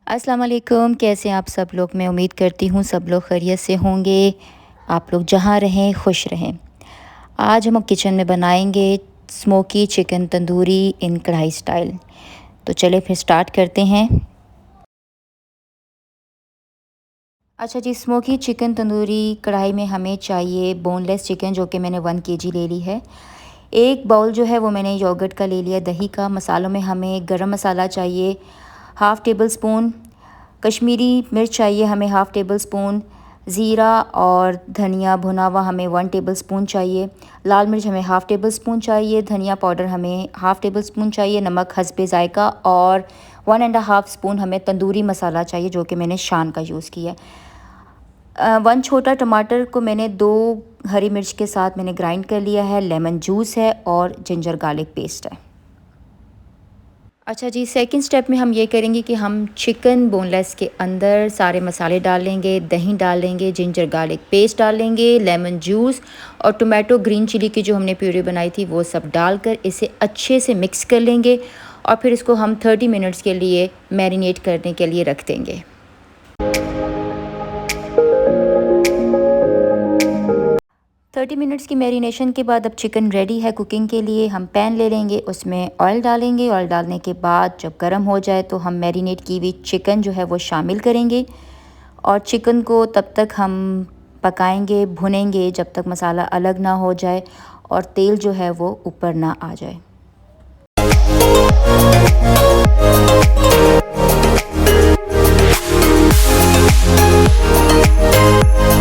अस्सलाम वालेकुम, कैसे हैं आप सब लोग। मैं उम्मीद करती हूँ सब लोग खैरियत से होंगे। आप लोग जहाँ रहें खुश रहें। आज हम किचन में बनाएंगे स्मोकी चिकन तंदूरी इन कढ़ाई स्टाइल। तो चले फिर स्टार्ट करते हैं। अच्छा जी, स्मोकी चिकन तंदूरी कढ़ाई में हमें चाहिए बोनलेस चिकन, जो कि मैंने 1 kg ले ली है। एक बाउल जो है वो मैंने योगर्ट का ले लिया, दही का। मसालों में हमें गरम मसाला चाहिए हाफ़ टेबल स्पून, कश्मीरी मिर्च चाहिए हमें हाफ़ टेबल स्पून, ज़ीरा और धनिया भुना हुआ हमें 1 टेबल स्पून चाहिए, लाल मिर्च हमें हाफ़ टेबल स्पून चाहिए, धनिया पाउडर हमें हाफ़ टेबल स्पून चाहिए, नमक हस्बे ज़ायका और 1.5 स्पून हमें तंदूरी मसाला चाहिए, जो कि मैंने शान का यूज़ किया है। 1 छोटा टमाटर को मैंने 2 हरी मिर्च के साथ मैंने ग्राइंड कर लिया है, लेमन जूस है और जिंजर गार्लिक पेस्ट है। अच्छा जी, सेकंड स्टेप में हम ये करेंगे कि हम चिकन बोनलेस के अंदर सारे मसाले डाल लेंगे, दही डाल लेंगे, जिंजर गार्लिक पेस्ट डाल लेंगे, लेमन जूस और टोमेटो ग्रीन चिली की जो हमने प्यूरी बनाई थी वो सब डालकर इसे अच्छे से मिक्स कर लेंगे और फिर इसको हम 30 मिनट्स के लिए मैरिनेट करने के लिए रख देंगे। 30 मिनट्स की मैरिनेशन के बाद अब चिकन रेडी है कुकिंग के लिए। हम पैन ले लेंगे, उसमें ऑयल डालेंगे। ऑयल डालने के बाद जब गर्म हो जाए तो हम मैरिनेट की हुई चिकन जो है वो शामिल करेंगे और चिकन को तब तक हम पकाएंगे, भुनेंगे जब तक मसाला अलग ना हो जाए और तेल जो है वो ऊपर ना आ जाए।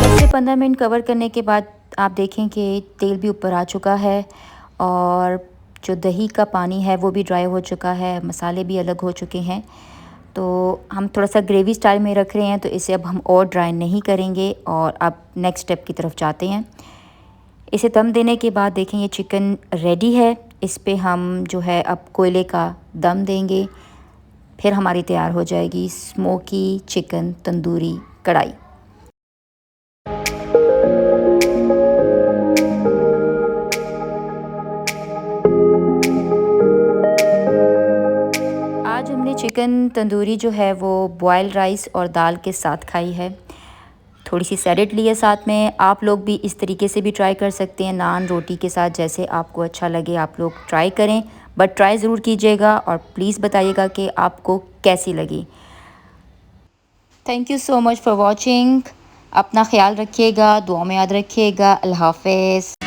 10 से 15 मिनट कवर करने के बाद आप देखें कि तेल भी ऊपर आ चुका है और जो दही का पानी है वो भी ड्राई हो चुका है, मसाले भी अलग हो चुके हैं। तो हम थोड़ा सा ग्रेवी स्टाइल में रख रहे हैं, तो इसे अब हम और ड्राई नहीं करेंगे और अब नेक्स्ट स्टेप की तरफ जाते हैं। इसे दम देने के बाद देखें ये चिकन रेडी है। इस पे हम जो है अब कोयले का दम देंगे, फिर हमारी तैयार हो जाएगी स्मोकी चिकन तंदूरी कढ़ाई। आज हमने चिकन तंदूरी जो है वो बॉयल राइस और दाल के साथ खाई है। थोड़ी सी सैलेड ली है साथ में। आप लोग भी इस तरीके से भी ट्राई कर सकते हैं, नान रोटी के साथ, जैसे आपको अच्छा लगे आप लोग ट्राई करें। बट ट्राई ज़रूर कीजिएगा और प्लीज़ बताइएगा कि आपको कैसी लगी। Thank you so much for watching. अपना ख्याल रखिएगा, दुआ में याद रखिएगा। अल्लाह हाफ़िज़।